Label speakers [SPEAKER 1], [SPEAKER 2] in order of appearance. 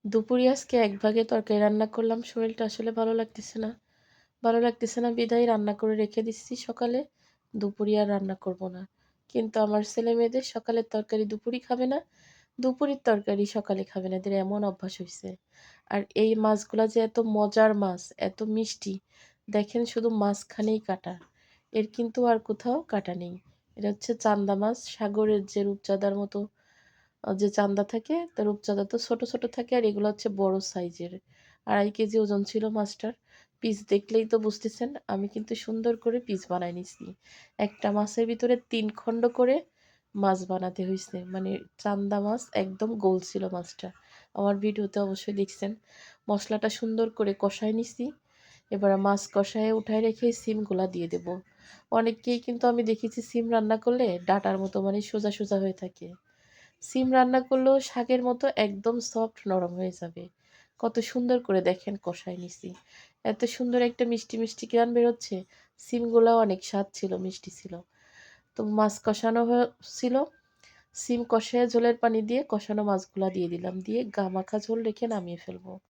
[SPEAKER 1] দুপুরে আজকে এক ভাগে তরকারি রান্না করলাম। শরীরটা আসলে ভালো লাগতেছে না। ভালো লাগতেছে না বিধায় রান্না করে রেখে দিচ্ছি সকালে। দুপুরে আর রান্না করব না। কিন্তু আমার ছেলেমেয়েদের সকালের তরকারি দুপুরই খাবে না। দুপুরের তরকারি সকালে খাবে না। এদের এমন অভ্যাস হইছে। আর এই মাছগুলা যে এত মজার মাছ, এত মিষ্টি, দেখেন শুধু মাঝখানেই কাটা। এর কিন্তু আর কোথাও কাটা নেই। এটা হচ্ছে চান্দা মাছ, সাগরের যে রূপচাঁদার মতো যে চান্দা থাকে, তার রূপচাঁদা তো ছোট, ছোট থাকে আর এগুলো হচ্ছে বড় সাইজের। ২.৫ কেজি ওজন ছিল মাছটার। পিস দেখলেই তো বুঝতেছেন আমি কিন্তু সুন্দর করে পিস বানায় নিছি। একটা মাছের ভিতরে ৩ খণ্ড করে মাছ বানাতে হইছে। মানে চান্দা মাছ একদম গোল ছিল মাছটা। আমার ভিডিওতে অবশ্যই দেখছেন। মসলাটা সুন্দর করে কষায় নিছি। এবার মাছ কষায়ে উঠায় রেখে সিমগুলা দিয়ে দেব। অনেককেই কিন্তু আমি দেখেছি সিম রান্না করলে ডাঁটার মতো মানে সোজা, সোজা হয়ে থাকে। সিম রান্না করলেও শাকের মতো একদম সফট নরম হয়ে যাবে। কত সুন্দর করে দেখেন কষায় নিছি। এত সুন্দর একটা মিষ্টি, মিষ্টি ঘ্রাণ বেরোচ্ছে। সিমগুলাও অনেক স্বাদ ছিল, মিষ্টি ছিল। তো মাছ কষানো ছিল। সিম কষায়ে ঝোলের পানি দিয়ে কষানো মাছগুলা দিয়ে দিলাম। দিয়ে গা মাখা ঝোল রেখে নামিয়ে ফেলবো।